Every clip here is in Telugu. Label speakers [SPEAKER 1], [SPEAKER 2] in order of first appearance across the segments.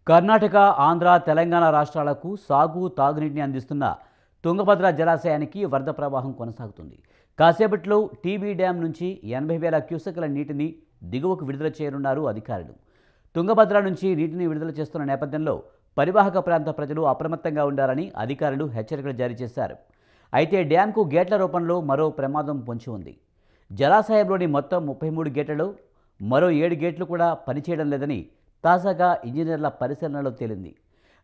[SPEAKER 1] కర్ణాటక, ఆంధ్ర, తెలంగాణ రాష్ట్రాలకు సాగు, తాగునీటిని అందిస్తున్న తుంగభద్ర జలాశయానికి వరద ప్రవాహం కొనసాగుతుంది. కాసేపట్లో టీబీ డ్యాం నుంచి 80,000 క్యూసెక్కుల నీటిని దిగువకు విడుదల చేయనున్నారు అధికారులు. తుంగభద్ర నుంచి నీటిని విడుదల చేస్తున్న నేపథ్యంలో పరివాహక ప్రాంత ప్రజలు అప్రమత్తంగా ఉండాలని అధికారులు హెచ్చరికలు జారీ చేశారు. అయితే డ్యాంకు గేట్ల రూపంలో మరో ప్రమాదం పొంచి ఉంది. జలాశయంలోని మొత్తం 33 గేట్లలో మరో 7 గేట్లు కూడా పనిచేయడం లేదని తాజాగా ఇంజనీర్ల పరిశీలనలో తేలింది.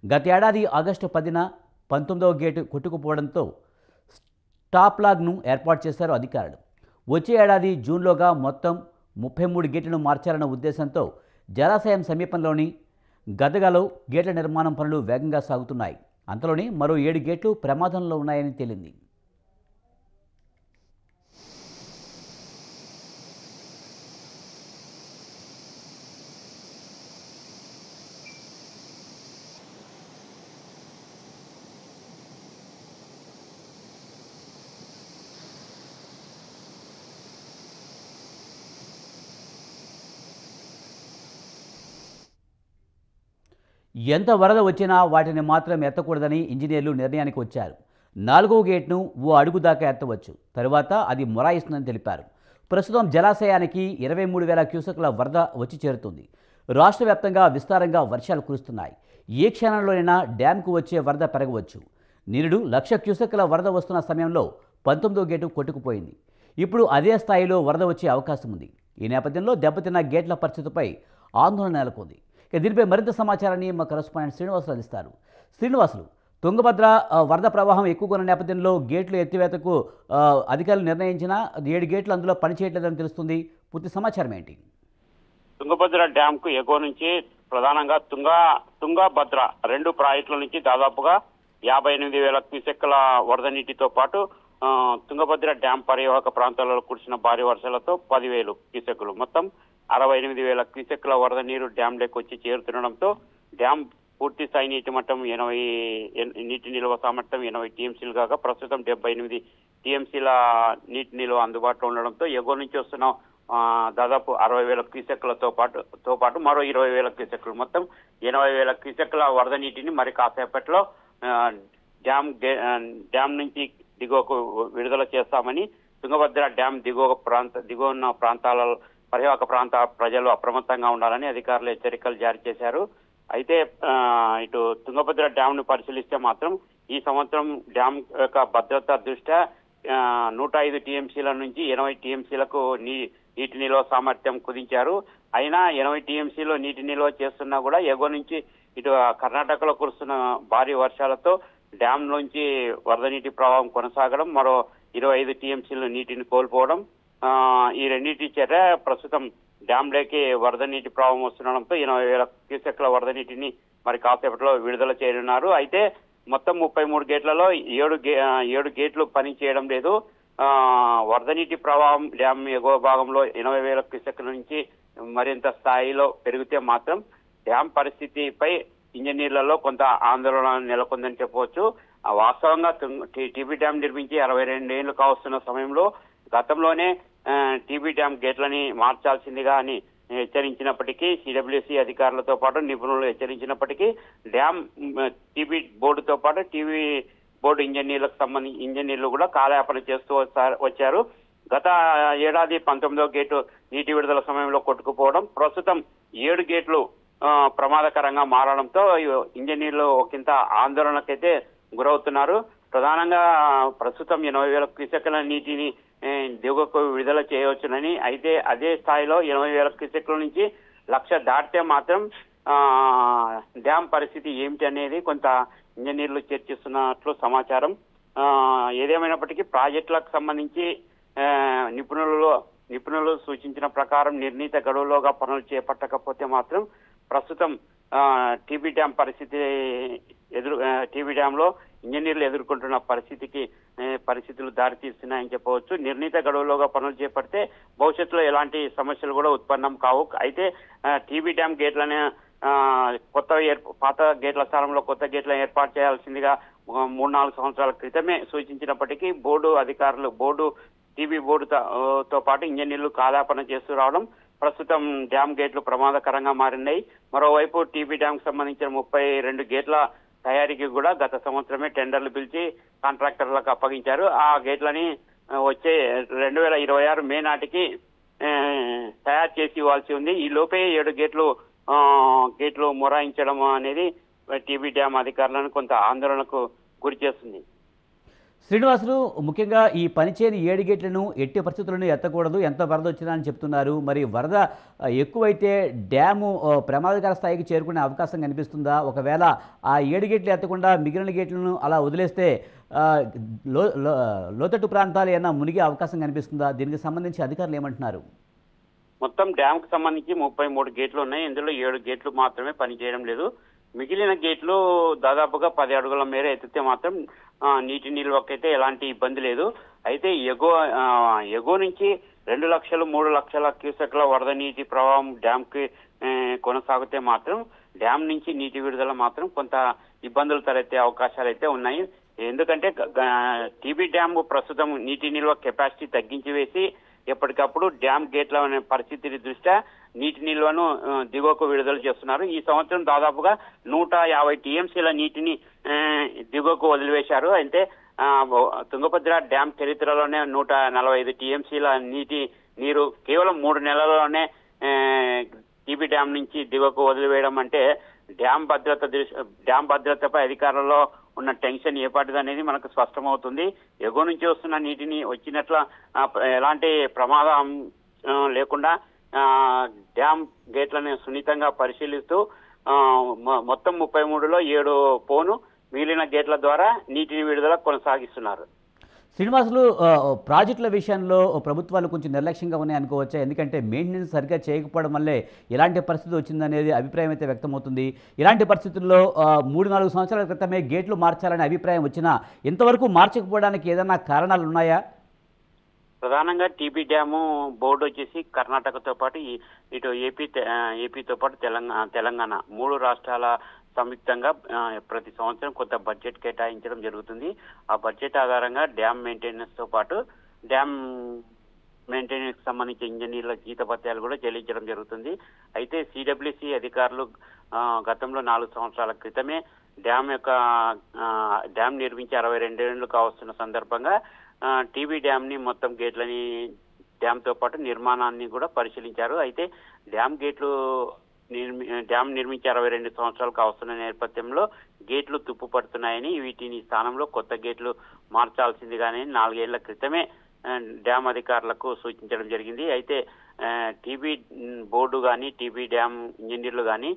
[SPEAKER 1] గత ఏడాది ఆగస్టు 10న 19వ గేటు కొట్టుకుపోవడంతో స్టాప్ లాగ్ను ఏర్పాటు చేశారు అధికారులు. వచ్చే ఏడాది జూన్లోగా మొత్తం 33 గేట్లను మార్చాలన్న ఉద్దేశంతో జలాశయం సమీపంలోని గదగలో గేట్ల నిర్మాణం పనులు వేగంగా సాగుతున్నాయి. అంతలోనే మరో 7 గేట్లు ప్రమాదంలో ఉన్నాయని తేలింది. ఎంత వరద వచ్చినా వాటిని మాత్రం ఎత్తకూడదని ఇంజనీర్లు నిర్ణయానికి వచ్చారు. 4వ గేట్ను ఓ అడుగు దాకా ఎత్తవచ్చు, తరువాత అది మొరాయిస్తుందని తెలిపారు. ప్రస్తుతం జలాశయానికి 23,000 క్యూసెక్ల వరద వచ్చి చేరుతుంది. రాష్ట్ర వ్యాప్తంగా విస్తారంగా వర్షాలు కురుస్తున్నాయి. ఏ క్షణంలోనైనా డ్యాంకు వచ్చే వరద పెరగవచ్చు. నిరుడు 1,00,000 క్యూసెక్ల వరద వస్తున్న సమయంలో 19వ గేటు కొట్టుకుపోయింది. ఇప్పుడు అదే స్థాయిలో వరద వచ్చే అవకాశం ఉంది. ఈ నేపథ్యంలో దెబ్బతిన్న గేట్ల పరిస్థితిపై ఆందోళన నెలకొంది. దీనిపై మరింత సమాచారాన్ని మా కరెస్పాండెంట్ శ్రీనివాసులు అందిస్తారు. శ్రీనివాసులు, తుంగభద్ర వరద ప్రవాహం ఎక్కువగా ఉన్న నేపథ్యంలో గేట్లు ఎత్తివేతకు అధికారులు నిర్ణయించిన 7 గేట్లు అందులో పనిచేయట్లేదని తెలుస్తుంది. పూర్తి సమాచారం ఏంటి?
[SPEAKER 2] తుంగభద్ర డ్యామ్ కు ఎగువ నుంచి ప్రధానంగా తుంగభద్ర 2 ప్రాజెక్టుల నుంచి దాదాపుగా 58,000 క్యూసెక్కుల వరద నీటితో పాటు తుంగభద్ర డ్యామ్ పరివాహక ప్రాంతాలలో కురిసిన భారీ వర్షాలతో 10,000 క్యూసెక్కులు మొత్తం 68,000 క్యూసెక్కుల వరద నీరు డ్యాంలోకి వచ్చి చేరుతుండడంతో డ్యామ్ పూర్తి స్థాయి నీటి మట్టం 80 నీటి నిల్వ సామర్థ్యం 80 టీఎంసీలు కాగా ప్రస్తుతం 78 టీఎంసీల నీటి నిల్వ అందుబాటులో ఉండడంతో ఎగువ నుంచి వస్తున్న దాదాపు 60,000 క్యూసెక్కులతో పాటు మరో 20,000 క్యూసెక్కులు మొత్తం 80,000 క్యూసెక్కుల వరద నీటిని మరి కాసేపట్లో డ్యామ్ నుంచి దిగువకు విడుదల చేస్తామని తుంగభద్ర డ్యామ్ దిగువ ఉన్న ప్రాంతాల పరివాహక ప్రాంత ప్రజలు అప్రమత్తంగా ఉండాలని అధికారులు హెచ్చరికలు జారీ చేశారు. అయితే ఇటు తుంగభద్ర డ్యామ్ ను పరిశీలిస్తే మాత్రం ఈ సంవత్సరం డ్యామ్ యొక్క భద్రత దృష్ట్యా 105 టీఎంసీల నుంచి 80 టీఎంసీలకు నీటి నిల్వ సామర్థ్యం కుదించారు. అయినా 80 టీఎంసీలో నీటి నిల్వ చేస్తున్నా కూడా ఎగువ నుంచి ఇటు కర్ణాటకలో కురుస్తున్న భారీ వర్షాలతో డ్యామ్ నుంచి వరద నీటి ప్రవాహం కొనసాగడం, మరో 25 టీఎంసీలు నీటిని కోల్పోవడం, ఈ రెండింటి చర్య ప్రస్తుతం డ్యాంలోకి వరద నీటి ప్రవాహం వస్తుండడంతో 80,000 క్యూసెక్ల వరద నీటిని మరి కాసేపట్లో విడుదల చేయనున్నారు. అయితే మొత్తం 33 గేట్లలో 7 గేట్లు పని చేయడం లేదు. వరద నీటి ప్రవాహం డ్యామ్ ఎగువ భాగంలో 80,000 క్యూసెక్ల నుంచి మరింత స్థాయిలో పెరిగితే మాత్రం డ్యామ్ పరిస్థితిపై ఇంజనీర్లలో కొంత ఆందోళన నెలకొందని చెప్పవచ్చు. వాస్తవంగా టీబీ డ్యామ్ నిర్మించి 62 ఏళ్లు కావస్తున్న సమయంలో గతంలోనే టీబీ డ్యామ్ గేట్లని మార్చాల్సిందిగా అని హెచ్చరించినప్పటికీ సిడబ్ల్యూసీ అధికారులతో పాటు నిపుణులు హెచ్చరించినప్పటికీ డ్యామ్ టీబీ బోర్డుతో పాటు టీబీ బోర్డు ఇంజనీర్లు కూడా కాలయాపన చేస్తూ వచ్చారు. గత ఏడాది 19వ గేటు నీటి విడుదల సమయంలో కొట్టుకుపోవడం, ప్రస్తుతం 7 గేట్లు ప్రమాదకరంగా మారడంతో ఇంజనీర్లు ఒకంత ఆందోళనకైతే గురవుతున్నారు. ప్రధానంగా ప్రస్తుతం 80,000 క్యూసెక్కుల నీటిని దిగువకు విడుదల చేయవచ్చునని, అయితే అదే స్థాయిలో 80,000 క్యూసెక్కుల నుంచి 1,00,000 దాటితే మాత్రం డ్యామ్ పరిస్థితి ఏమిటి అనేది కొంత ఇంజనీర్లు చర్చిస్తున్నట్లు సమాచారం. ఏదేమైనప్పటికీ ప్రాజెక్టులకు సంబంధించి నిపుణులు సూచించిన ప్రకారం నిర్ణీత గడువులోగా పనులు చేపట్టకపోతే మాత్రం ప్రస్తుతం టీబీ డ్యామ్ టీబీ డ్యామ్ లో ఇంజనీర్లు ఎదుర్కొంటున్న పరిస్థితులు దారితీస్తున్నాయని చెప్పవచ్చు. నిర్ణీత గడువులోగా పనులు చేపడితే భవిష్యత్తులో ఎలాంటి సమస్యలు కూడా ఉత్పన్నం కావు. అయితే టీబీ డ్యామ్ గేట్లను పాత గేట్ల స్థానంలో కొత్త గేట్లను ఏర్పాటు చేయాల్సిందిగా 3-4 సంవత్సరాల క్రితమే సూచించినప్పటికీ టీబీ బోర్డుతో పాటు ఇంజనీర్లు కాలాపన చేస్తూ రావడం, ప్రస్తుతం డ్యామ్ గేట్లు ప్రమాదకరంగా మారినాయి. మరోవైపు టీబీ డ్యామ్ కు సంబంధించిన 32 గేట్ల తయారీకి కూడా గత సంవత్సరమే టెండర్లు పిలిచి కాంట్రాక్టర్లకు అప్పగించారు. ఆ గేట్లని వచ్చే 2026 మే నాటికి తయారు చేసి ఇవ్వాల్సి ఉంది. ఈ లోపే 7 గేట్లు మొరాయించడం అనేది టీబీ డ్యామ్ అధికారులను కొంత ఆందోళనకు గురి చేస్తుంది.
[SPEAKER 1] శ్రీనివాసులు, ముఖ్యంగా ఈ పనిచేయని 7 గేట్లను ఎట్టి పరిస్థితులను ఎత్తకూడదు, ఎంత వరద వచ్చినా అని చెప్తున్నారు. మరి వరద ఎక్కువైతే డ్యాము ప్రమాదకర స్థాయికి చేరుకునే అవకాశం కనిపిస్తుందా? ఒకవేళ ఆ 7 గేట్లు ఎత్తకుండా మిగిలిన గేట్లను అలా వదిలేస్తే లోతట్టు ప్రాంతాలు ఏమైనా మునిగే అవకాశం కనిపిస్తుందా? దీనికి సంబంధించి అధికారులు ఏమంటున్నారు?
[SPEAKER 2] మొత్తం డ్యామ్ కు సంబంధించి 33 గేట్లు ఉన్నాయి. ఇందులో 7 గేట్లు మాత్రమే పనిచేయడం లేదు. మిగిలిన గేట్లు దాదాపుగా 10 అడుగుల మేర ఎత్తితే మాత్రం నీటి నిల్వకైతే ఎలాంటి ఇబ్బంది లేదు. అయితే ఎగువ నుంచి 2 లక్షలు 3 లక్షల క్యూసెక్ల వరద నీటి ప్రవాహం డ్యామ్ కి కొనసాగితే మాత్రం డ్యామ్ నుంచి నీటి విడుదల మాత్రం కొంత ఇబ్బందులు తలెత్తే అవకాశాలు అయితే ఉన్నాయి. ఎందుకంటే టీబీ డ్యామ్ ప్రస్తుతం నీటి నిల్వ కెపాసిటీ తగ్గించి వేసి ఎప్పటికప్పుడు డ్యామ్ గేట్ల పరిస్థితి దృష్ట్యా నీటి నిల్వను దిగువకు విడుదల చేస్తున్నారు. ఈ సంవత్సరం దాదాపుగా 150 టీఎంసీల నీటిని దిగువకు వదిలివేశారు. అయితే తుంగభద్ర డ్యామ్ చరిత్రలోనే 145 టీఎంసీల నీరు కేవలం 3 నెలల్లోనే టీబీ డ్యామ్ నుంచి దిగువకు వదిలివేయడం అంటే డ్యామ్ భద్రతపై అధికారుల్లో ఉన్న టెన్షన్ ఏపాటిది అనేది మనకు స్పష్టమవుతుంది. ఎగువ నుంచి వస్తున్న నీటిని వచ్చినట్ల ఎలాంటి ప్రమాదం లేకుండా డ్యామ్ గేట్లను సున్నితంగా పరిశీలిస్తూ మొత్తం 33లో 7 పోను మిగిలిన గేట్ల ద్వారా నీటి విడుదల కొనసాగిస్తున్నారు.
[SPEAKER 1] శ్రీనివాసులు, ప్రాజెక్టుల విషయంలో ప్రభుత్వాలు కొంచెం నిర్లక్ష్యంగా ఉన్నాయి అనుకోవచ్చా? ఎందుకంటే మెయింటెనెన్స్ సరిగ్గా చేయకపోవడం వల్లే ఇలాంటి పరిస్థితి వచ్చిందనేది అభిప్రాయం అయితే వ్యక్తమవుతుంది. ఇలాంటి పరిస్థితుల్లో 3-4 సంవత్సరాల క్రితమే గేట్లు మార్చాలనే అభిప్రాయం వచ్చినా ఇంతవరకు మార్చకపోవడానికి ఏదైనా కారణాలు ఉన్నాయా?
[SPEAKER 2] ప్రధానంగా టీబీ డ్యాము బోర్డు వచ్చేసి కర్ణాటకతో పాటు ఇటు ఏపీతో పాటు తెలంగాణ 3 రాష్ట్రాల సంయుక్తంగా ప్రతి సంవత్సరం కొంత బడ్జెట్ కేటాయించడం జరుగుతుంది. ఆ బడ్జెట్ ఆధారంగా డ్యామ్ మెయింటెనెన్స్ తో పాటు డ్యామ్ మెయింటెనెన్స్ సంబంధించిన ఇంజనీర్ల జీతభత్యాలు కూడా చెల్లించడం జరుగుతుంది. అయితే సిడబ్ల్యూసి అధికారులు గతంలో 4 సంవత్సరాల క్రితమే డ్యామ్ నిర్మించి 62 ఏళ్లు కావస్తున్న సందర్భంగా టీబీ డ్యామ్ ని మొత్తం గేట్లని డ్యామ్ తో పాటు నిర్మాణాన్ని కూడా పరిశీలించారు. అయితే డ్యామ్ నిర్మించి 62 సంవత్సరాలు కావస్తున్న నేపథ్యంలో గేట్లు తుప్పు పడుతున్నాయని వీటిని స్థానంలో కొత్త గేట్లు మార్చాల్సిందిగానే 4 ఏళ్ల క్రితమే డ్యామ్ అధికారులకు సూచించడం జరిగింది. అయితే టీబీ బోర్డు కానీ టీబీ డ్యామ్ ఇంజనీర్లు కానీ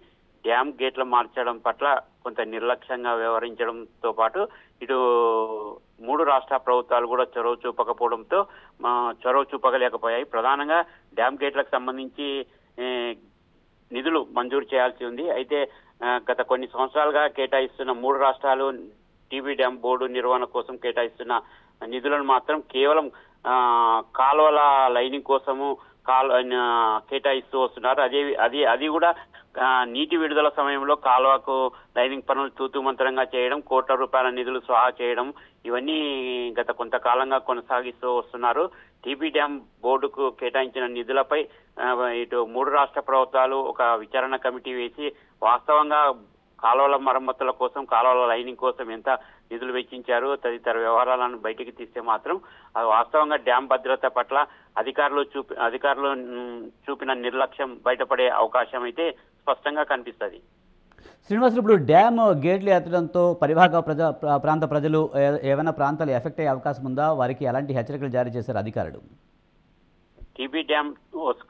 [SPEAKER 2] డ్యామ్ గేట్లు మార్చడం పట్ల కొంత నిర్లక్ష్యంగా వ్యవహరించడంతో పాటు ఇటు 3 రాష్ట్ర ప్రభుత్వాలు కూడా చొరవ చూపగలేకపోయాయి. ప్రధానంగా డ్యామ్ గేట్లకు సంబంధించి నిధులు మంజూరు చేయాల్సి ఉంది. అయితే గత కొన్ని సంవత్సరాలుగా కేటాయిస్తున్న 3 రాష్ట్రాలు టీబీ డ్యామ్ బోర్డు నిర్వహణ కోసం కేటాయిస్తున్న నిధులను మాత్రం కేవలం కాలువల లైనింగ్ కోసము కేటాయిస్తూ వస్తున్నారు. అది కూడా నీటి విడుదల సమయంలో కాలువకు లైనింగ్ పనులు తూతుమంతరంగా చేయడం, కోట్ల రూపాయల నిధులు స్వాహా చేయడం, ఇవన్నీ గత కొంతకాలంగా కొనసాగిస్తూ వస్తున్నారు. టీబీ డ్యామ్ బోర్డుకు కేటాయించిన నిధులపై ఇటు 3 రాష్ట్ర ప్రభుత్వాలు ఒక విచారణ కమిటీ వేసి వాస్తవంగా కాలువల మరమ్మతుల కోసం, కాలువల లైనింగ్ కోసం ఎంత నిధులు వెచ్చించారు తదితర వ్యవహారాలను బయటికి తీస్తే మాత్రం అది వాస్తవంగా డ్యామ్ భద్రత పట్ల అధికారులు చూపిన నిర్లక్ష్యం బయటపడే అవకాశం అయితే స్పష్టంగా కనిపిస్తుంది.
[SPEAKER 1] శ్రీనివాసులు, ఇప్పుడు డ్యామ్ గేట్లు ఎత్తడంతో పరివాహక ప్రాంత ప్రజలు ఏమైనా ప్రాంతాలు ఎఫెక్ట్ అయ్యే అవకాశం ఉందా? వారికి ఎలాంటి హెచ్చరికలు జారీ చేశారు అధికారులు?
[SPEAKER 2] టీబీ డ్యామ్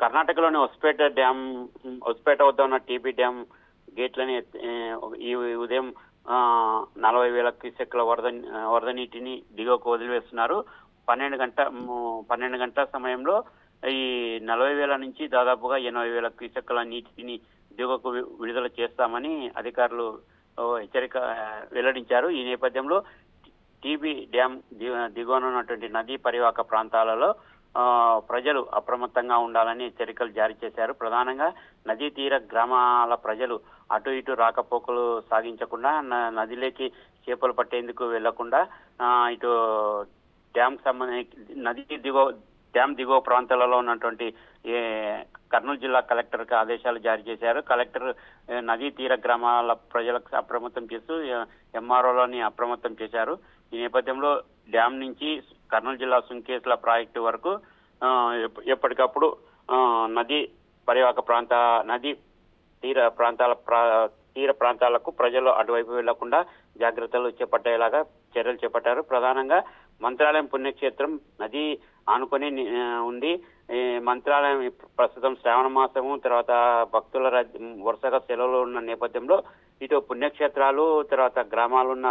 [SPEAKER 2] కర్ణాటకలోని హొస్పేట వద్ద ఉన్న టీబీ డ్యామ్ గేట్లని ఈ ఉదయం 40,000 క్యూసెక్ల వరద నీటిని దిగువకు వదిలివేస్తున్నారు. 12 గంటల సమయంలో ఈ 40,000 నుంచి దాదాపుగా 80,000 క్యూసెక్ల నీటిని దిగువకు విడుదల చేస్తామని అధికారులు హెచ్చరిక వెల్లడించారు. ఈ నేపథ్యంలో టీబీ డ్యామ్ దిగువన ఉన్నటువంటి నదీ పరివాహక ప్రాంతాలలో ప్రజలు అప్రమత్తంగా ఉండాలని హెచ్చరికలు జారీ చేశారు. ప్రధానంగా నదీ తీర గ్రామాల ప్రజలు అటు ఇటు రాకపోకలు సాగించకుండా, నదిలోకి చేపలు పట్టేందుకు వెళ్లకుండా, ఇటు డ్యామ్ సంబంధించి డ్యామ్ దిగువ ప్రాంతాలలో ఉన్నటువంటి కర్నూలు జిల్లా కలెక్టర్కి ఆదేశాలు జారీ చేశారు. కలెక్టర్ నదీ తీర గ్రామాల ప్రజలకు అప్రమత్తం చేస్తూ ఎంఆర్ఓలని అప్రమత్తం చేశారు. ఈ నేపథ్యంలో డ్యామ్ నుంచి కర్నూలు జిల్లా సుంకేసుల ప్రాజెక్టు వరకు ఎప్పటికప్పుడు నదీ తీర ప్రాంతాలకు ప్రజలు అటువైపు వెళ్లకుండా జాగ్రత్తలు చేపట్టేలాగా చర్యలు చేపట్టారు. ప్రధానంగా మంత్రాలయం పుణ్యక్షేత్రం నది ఆనుకొని ఉంది. ఈ మంత్రాలయం ప్రస్తుతం శ్రావణ మాసము, తర్వాత భక్తుల వరుసగా సెలవులు ఉన్న నేపథ్యంలో ఇటు పుణ్యక్షేత్రాలు, తర్వాత గ్రామాలు ఉన్న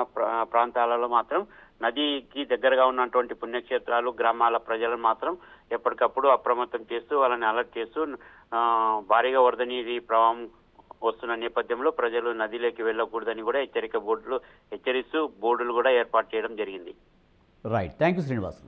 [SPEAKER 2] ప్రాంతాలలో మాత్రం నదికి దగ్గరగా ఉన్నటువంటి పుణ్యక్షేత్రాలు, గ్రామాల ప్రజలను మాత్రం ఎప్పటికప్పుడు అప్రమత్తం చేస్తూ వాళ్ళని అలర్ట్ చేస్తూ భారీగా వరద నీటి ప్రవాహం వస్తున్న నేపథ్యంలో ప్రజలు నదిలోకి వెళ్ళకూడదని కూడా హెచ్చరిస్తూ బోర్డులు కూడా ఏర్పాటు చేయడం జరిగింది.
[SPEAKER 1] Right, thank you Srinivas.